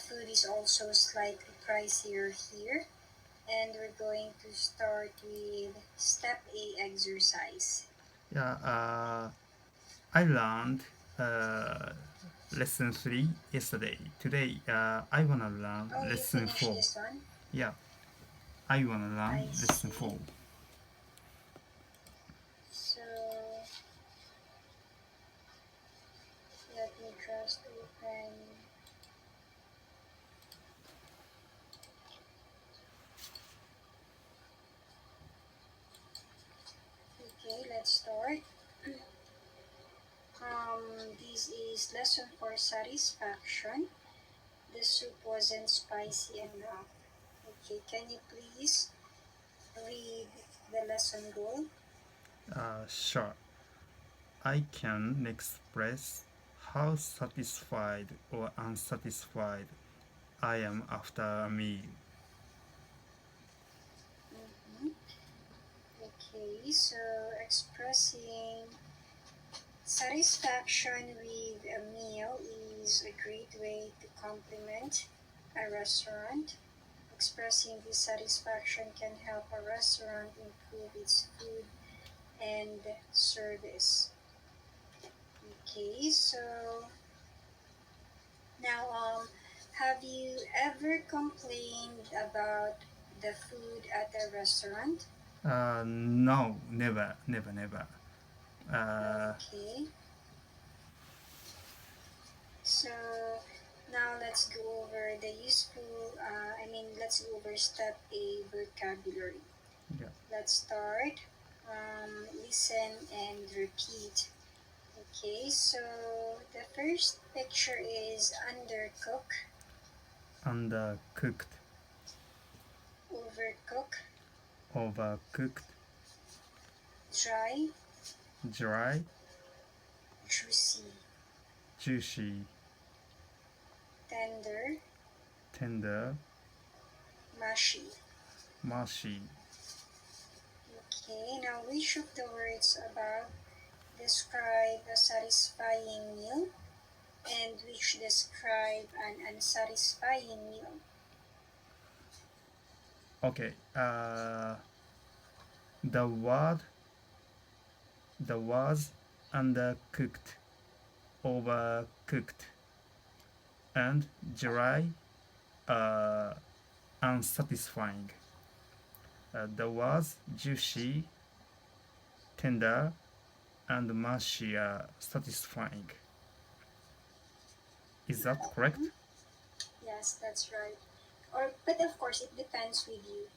food is also slightly pricier here. And we're going to start with step A exercise. Yeah, I learned lesson 3 yesterday. Today, I wanna learn Oh, you lesson finished 4. this one? Yeah, I wanna learn I lesson see. 4. So, let me just open. Okay, let's start. This is lesson 4 satisfaction. The soup wasn't spicy enough. Okay, can you please read the lesson goal? Sure. I can express how satisfied or unsatisfied I am after a meal. Okay, so expressing satisfaction with a meal is a great way to compliment a restaurant. Expressing this satisfaction can help a restaurant improve its food and service. Okay, so now have you ever complained about the food at a restaurant? No, never. Okay. So now let's go over the let's go over step A, vocabulary. Yeah. Let's start. Listen and repeat. Okay, so the first picture is undercook, Undercooked, overcook, overcooked, dry, dry, juicy, juicy, tender, tender, mushy. mushy. Okay, now which of the words above describe a satisfying meal and which describe an unsatisfying meal? Okay. The word was undercooked, overcooked, and dry, unsatisfying. The was juicy, tender, and mushy are satisfying. Is that correct? Yes, that's right. But of course, it depends with you.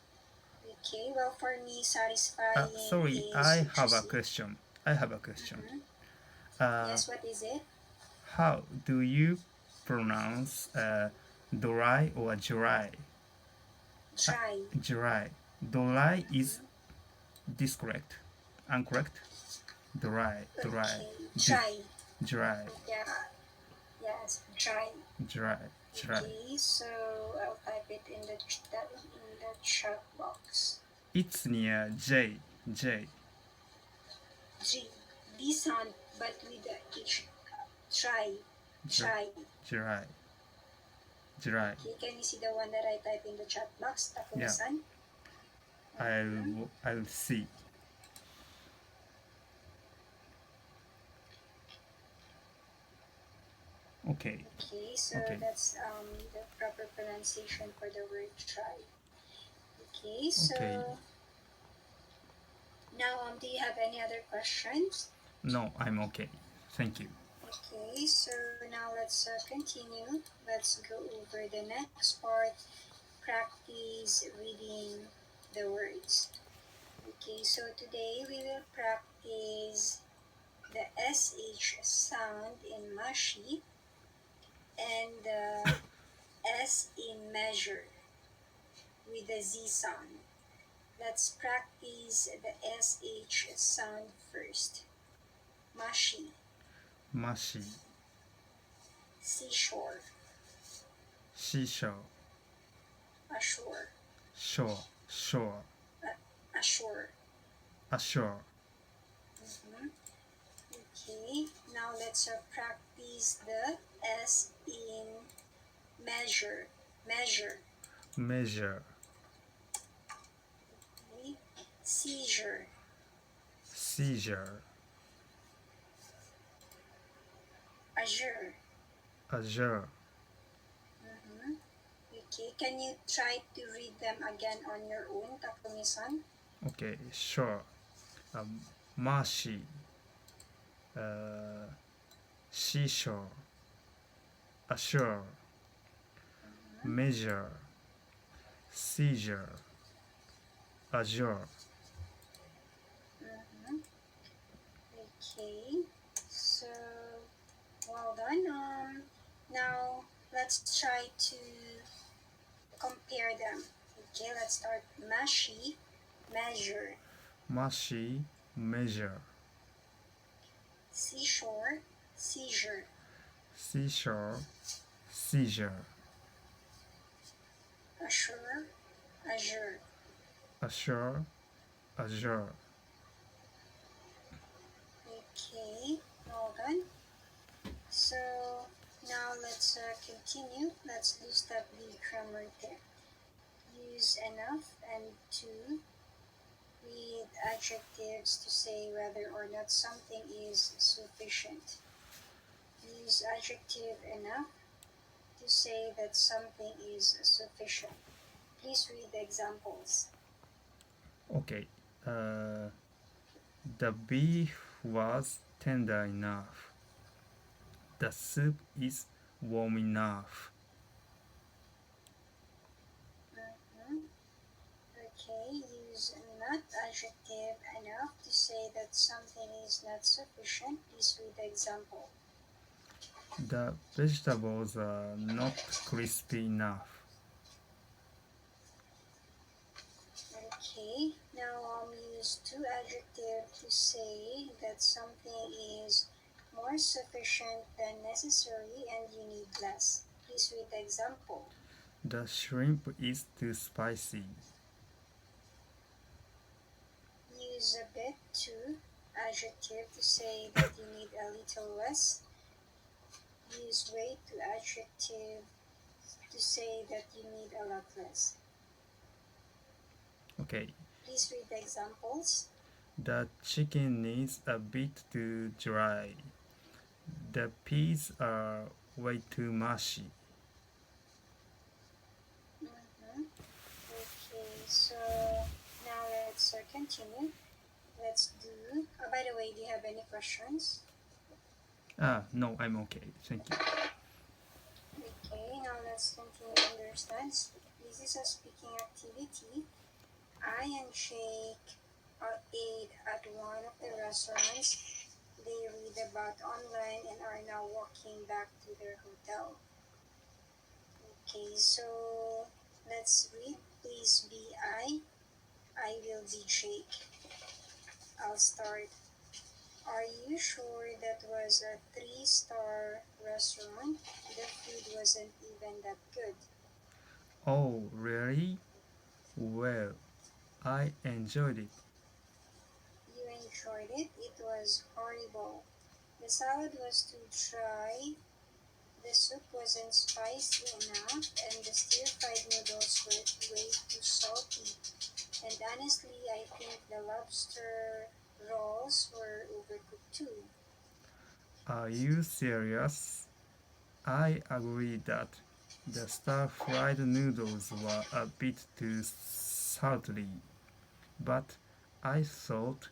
Okay, well, for me, satisfying Sorry, is I have a juicy. question. Yes, what is it? How do you pronounce dry or dry? Dry. Dry. Dry is this correct? Incorrect? Dry. Okay, dry. Dry. Yeah. Yes, dry. Dry. Okay, so I'll type it in the chat box. It's near J. G. D sound, but with the H. Dry. Dry. Dry. Okay, can you see the one that I type in the chat box? Takumisan? Yeah. I'll see. Okay. Okay, so that's the proper pronunciation for the word try. Okay, so now do you have any other questions? No, I'm okay. Thank you. Okay, so now let's continue. Let's go over the next part. Practice reading the words. Okay, so today we will practice the SH sound in mushy and the S in measure with the Z sound. Let's practice the SH sound first. Mushy. Mushy. Seashore. Seashore. Ashore. Shore. Ashore. Okay, now let's practice the S in measure. measure, Okay. Seizure. seizure, Azure. azure. Okay, can you try to read them again on your own, Takumi-san? Okay, sure. Mercy, uh, seashore, assure, measure, seizure, azure. Okay, so well done. Now let's try to compare them. Okay, let's start. Mashi, measure. Mercy, measure, Seashore, seizure. seashore, seizure, Assure, azure. assure, azure. Okay, well done. So now let's continue. Let's do step B grammar tip. Use enough and to read adjectives to say whether or not something is sufficient. Use adjective enough to say that something is sufficient. Please read the examples. Okay. The beef was tender enough. The soup is warm enough. Okay, use not adjective enough to say that something is not sufficient. Please read the example. The vegetables are not crispy enough. Okay, now use two adjectives to say that something is more sufficient than necessary and you need less. Please read the example. The shrimp is too spicy. Use a bit to adjective to say that you need a little less. Use way to adjective to say that you need a lot less. Okay. Please read the examples. The chicken needs a bit too dry. The peas are way too mushy. Okay, so now let's continue. Let's do. By the way, do you have any questions? No, I'm okay. Thank you. Okay, now let's continue understand. This is a speaking activity. I and Jake ate at one of the restaurants. They read about online and are now walking back to their hotel. Okay, so let's read. Please be I will be Jake. I'll start. Are you sure that was a 3-star restaurant? The food wasn't even that good. Oh, really? Well, I enjoyed it. You enjoyed it? It was horrible. The salad was too dry, the soup wasn't spicy enough, and the stir-fried noodles were way too salty. And honestly, I think the lobster rolls were overcooked too. Are you serious? I agree that the stir-fried noodles were a bit too salty, but I thought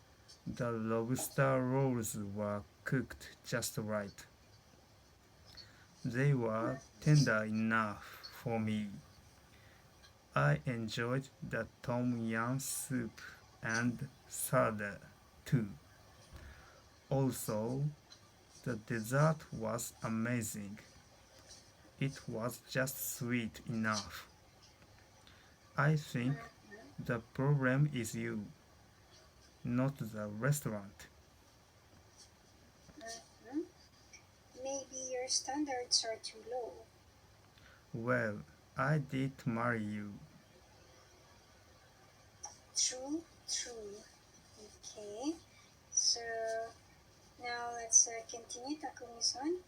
the lobster rolls were cooked just right. They were tender enough for me. I enjoyed the tom yum soup and salad too. Also, the dessert was amazing. It was just sweet enough. I think the problem is you, not the restaurant. Mhm. Maybe your standards are too low. Well, I did marry you. True, true. Okay, so now let's continue, Takumi-san.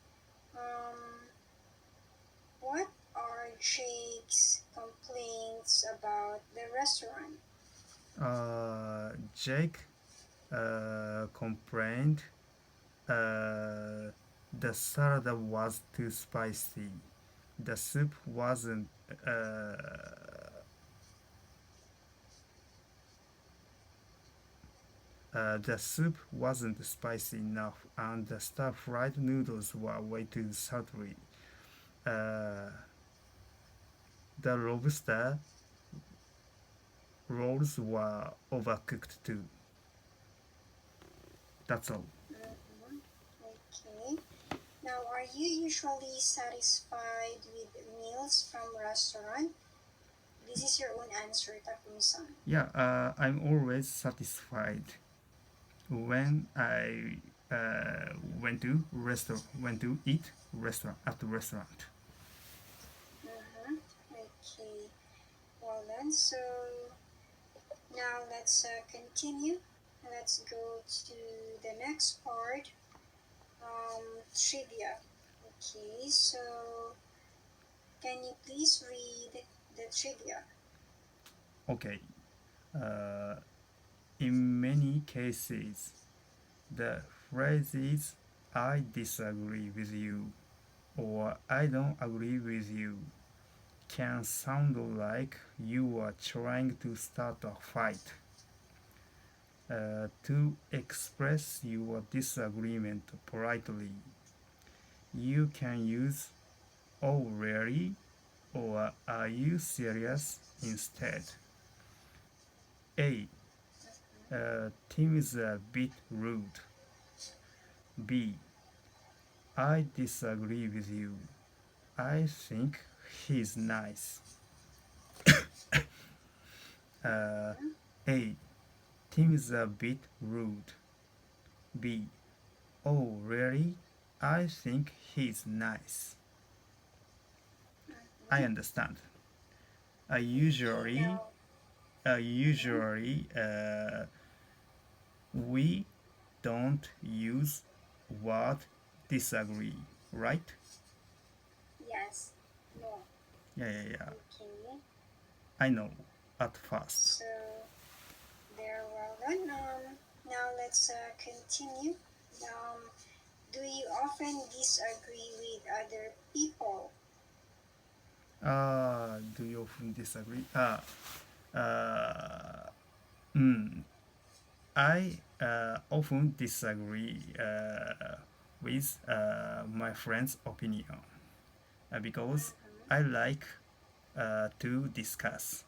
What are Jake's complaints about the restaurant? Jake complained the salad was too spicy. The soup wasn't the soup wasn't spicy enough, and the stir-fried noodles were way too salty. The lobster rolls were overcooked too. That's all. Okay. Now, are you usually satisfied with meals from restaurant? This is your own answer, Takumi-san. Yeah, I'm always satisfied when I went to eat at the restaurant. Okay. Well then, so now let's continue. Let's go to the next part. Trivia. Okay, so can you please read the trivia? Okay. In many cases, the phrases "I disagree with you" or "I don't agree with you" can sound like you are trying to start a fight. To express your disagreement politely, you can use "Oh really?" or "Are you serious?" instead. A. Tim is a bit rude. B. I disagree with you. I think he's nice. A. Tim is a bit rude. B. Oh really? I think he's nice. I understand. Usually, we don't use word disagree, right? Yes. No. Yeah. Okay. I know at first. So there, well done. Now let's continue. Do you often disagree with other people? Do you often disagree? I often disagree with my friend's opinion because I like to discuss.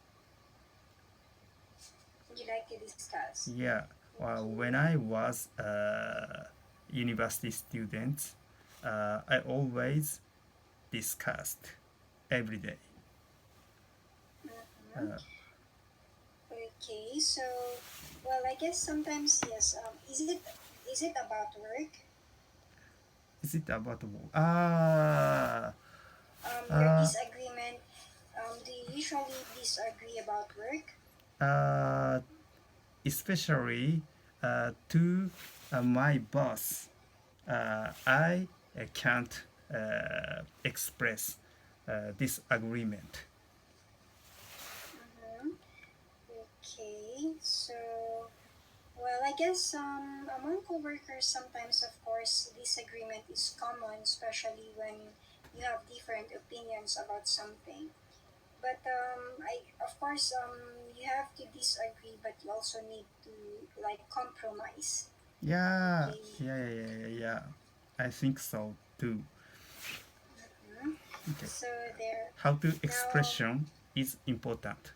You like to discuss? Yeah, well, when I was a university student, I always discussed every day. Okay, so well, I guess sometimes yes. Is it about work? Is it about work? Your disagreement. Do you usually disagree about work? Especially to my boss. I can't express disagreement. Okay, so well, I guess among coworkers, sometimes of course disagreement is common, especially when you have different opinions about something. But I of course you have to disagree, but you also need to like compromise. Yeah, Okay. yeah. I think so too. Okay. So there. How to Now, expression is important.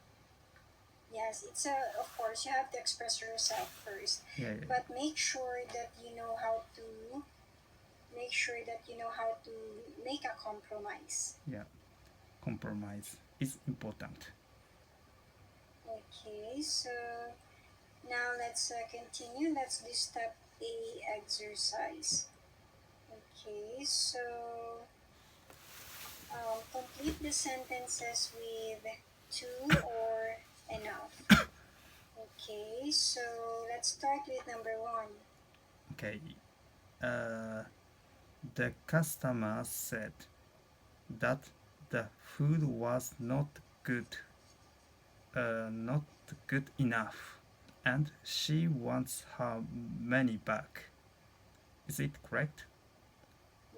yes, it's a of course you have to express yourself first, Yeah. but make sure that you know how to make a compromise. Yeah. Compromise is important. Okay, so now let's continue. Let's do step A exercise. Okay, so complete the sentences with to or enough. Okay, so let's start with number 1. Okay. The customer said that the food was not good enough, and she wants her money back. Is it correct?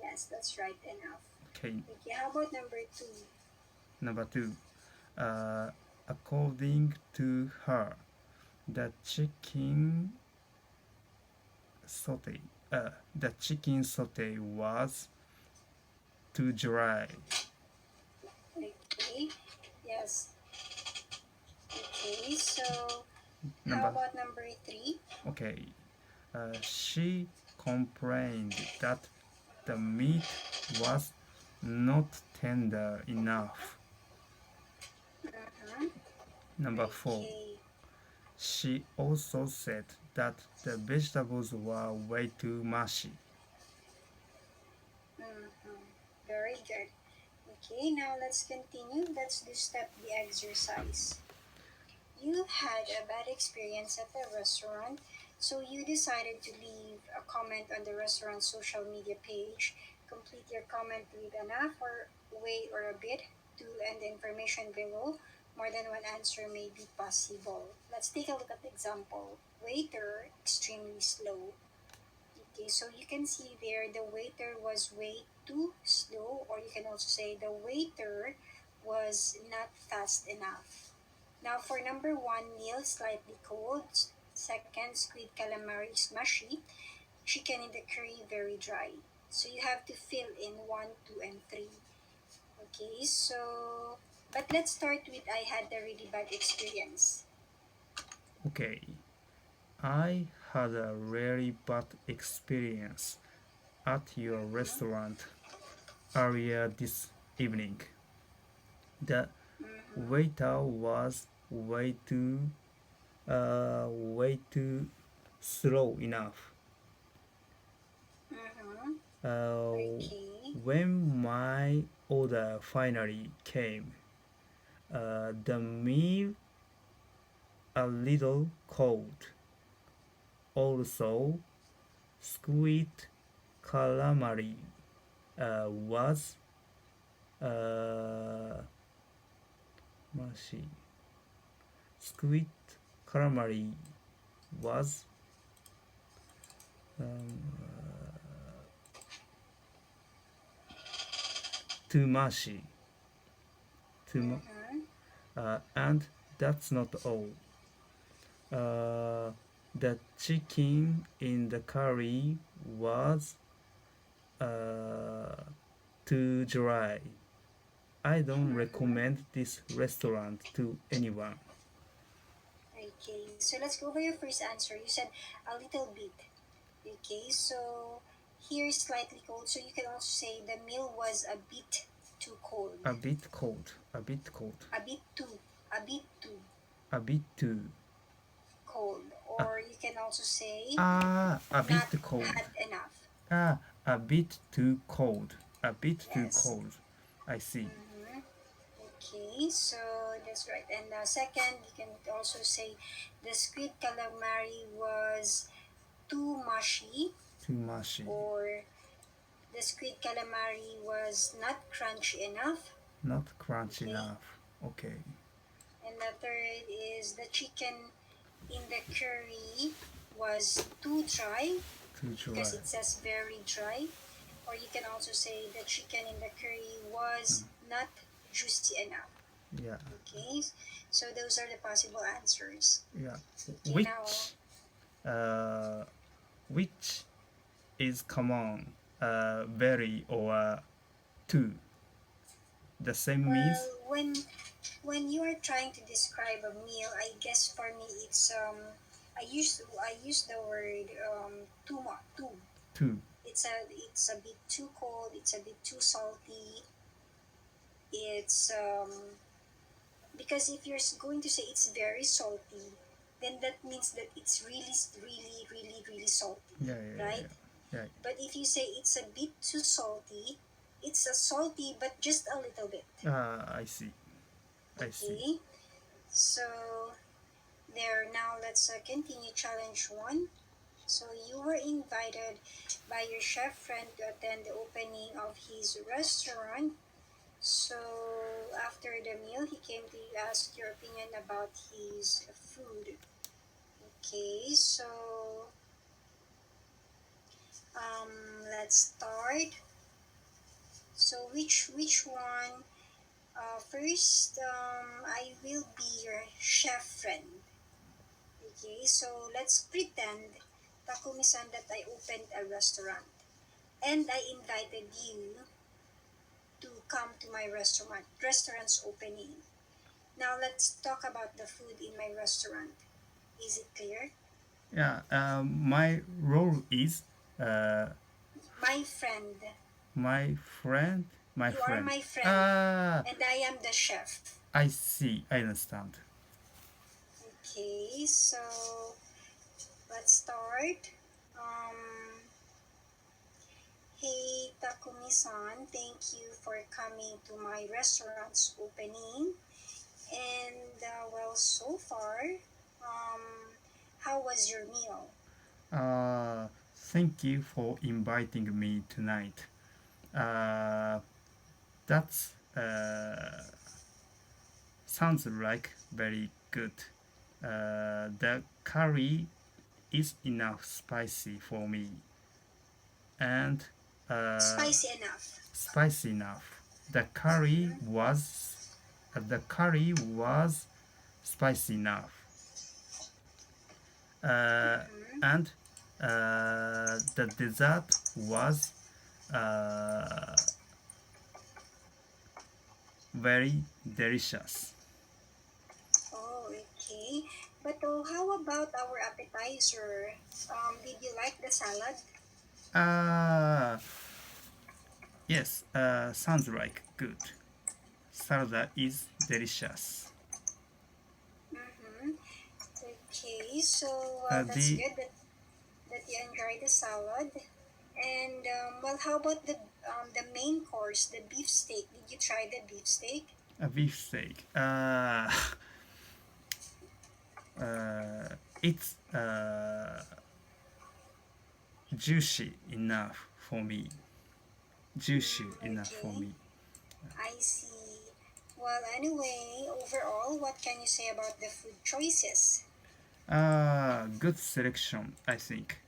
Yes, that's right enough. Okay, Okay, how about number 2? number 2. According to her, the chicken saute was too dry. Okay, yes. Okay, so how Number about number 3? Okay. She complained that the meat was not tender enough. Number 4. Okay. She also said that the vegetables were way too mushy. Very good. Okay, now let's continue. Let's do step B exercise. You had a bad experience at the restaurant, so you decided to leave a comment on the restaurant's social media page. Complete your comment with enough or wait or a bit to and the information below. More than one answer may be possible. Let's take a look at the example. Waiter, extremely slow. Okay, so you can see there the waiter was way too slow, or you can also say the waiter was not fast enough. Now for number 1, meal slightly cold. Second, squid calamari is mushy. Chicken in the curry very dry. So you have to fill in 1, 2, and 3. Okay, so but let's start with I had a really bad experience. Okay. I had a really bad experience at your restaurant earlier this evening. The waiter was way too slow enough. Okay. When my order finally came, the meal a little cold. Also, squid calamari was mushy. Squid calamari was too mushy. And that's not all. The chicken in the curry was too dry. I don't recommend this restaurant to anyone. Okay, so let's go over your first answer. You said a little bit. Okay, so here is slightly cold. So you can also say the meal was a bit too cold. A bit cold. A bit cold. A bit too. A bit too A bit too. cold. Or you can also say a bit not cold. hot enough. A bit too cold. A bit too Yes. cold. I see. Okay, so that's right. And second, you can also say the squid calamari was too mushy, Too mushy. or the squid calamari was not crunchy enough. Not crunchy Okay. enough. Okay. And the third is the chicken in the curry was too dry, Too dry. because it says very dry. Or you can also say the chicken in the curry was not juicy enough. Yeah. Okay, so those are the possible answers. Yeah. Okay, Which is common, very or too? The same means? Well, when you are trying to describe a meal, I guess for me it's I use the word too. Too. It's a bit too cold. It's a bit too salty. It's because if you're going to say it's very salty, then that means that it's really, really, really, really salty. Yeah. Right? Yeah. But if you say it's a bit too salty, it's a salty but just a little bit. I see. Okay. So there. Now let's continue challenge 1. So you were invited by your chef friend to attend the opening of his restaurant. So after the meal, he came to ask your opinion about his food. Okay, so let's start. So which one? First, I will be your chef friend. Okay, so let's pretend, Takumi-san, that I opened a restaurant and I invited you to come to my restaurant's opening. Now let's talk about the food in my restaurant. Is it clear? Yeah, my role is My friend. my friend. My You are friend. my friend. Ah, And I am the chef. I see. I understand. Okay, so let's start. Um, hey Takumi-san, thank you for coming to my restaurant's opening. And well, so far, how was your meal? Thank you for inviting me tonight. That's sounds like very good. The curry is enough spicy for me, and Spicy enough. spicy enough. The curry was spicy enough, and the dessert was very delicious. Oh, okay. But how about our appetizer? Did you like the salad? Yes, sounds like good. Salad is delicious. Mm-hmm. Okay, so that's The good that you enjoy the salad. And well, how about the main course, the beef steak? Did you try the beef steak? beef steak. It's juicy enough for me. Juicy enough for Okay, me. I see. Well, anyway, overall, what can you say about the food choices? Good selection, I think.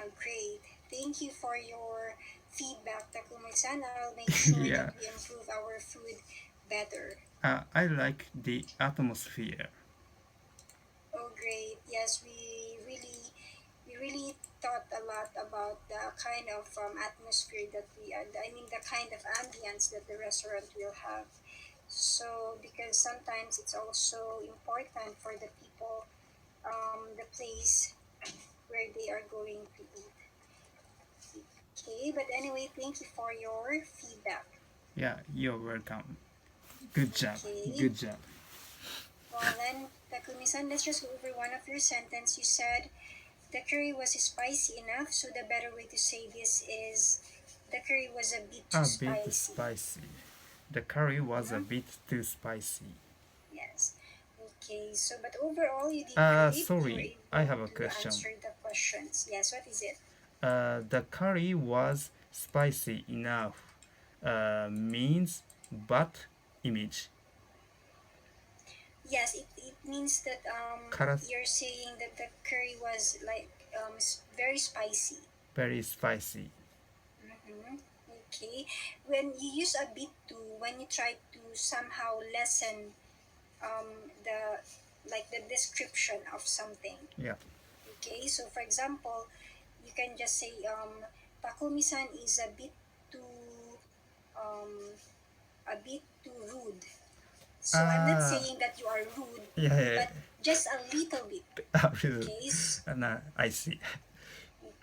Oh, great. Thank you for your feedback, Takumi-san. I'll make sure that Yeah, we improve our food better. I like the atmosphere. Oh, great. Yes, we really thought a lot about the kind of atmosphere that I mean, the kind of ambience that the restaurant will have. So, because sometimes it's also important for the people, the place where they are going to eat. Okay, but anyway, thank you for your feedback. Yeah, you're welcome. Good job. Okay, Good job. well then, Takumi-san, let's just go over one of your sentence. You said the curry was spicy enough, so the better way to say this is the curry was a bit too A bit spicy. spicy. The curry was a Mhm. bit too spicy. Yes. Okay, so but overall you did great. You were Sorry, I able have a to question. answer the questions. Yes, what is it? The curry was spicy enough means but image. Yes, it means that Karas you're saying that the curry was like very spicy. very spicy. Mm-hmm. Okay. When you use a bit to, when you try to somehow lessen the like the description of something. Yeah. Okay. So for example, you can just say Takumi-san is um, a bit too rude. So I'm not Ah, saying that you are rude, yeah, but just a little bit. yeah. Okay. Nah, I see.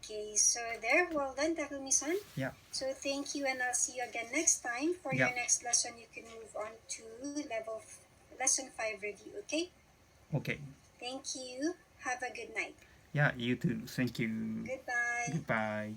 Okay, so there, well done, Takumi-san. Yeah, So thank you, and I'll see you again next time. For yeah. your next lesson, you can move on to lesson 5 review, okay? Okay. Thank you. Have a good night. Yeah, you too. Thank you. Goodbye. Goodbye.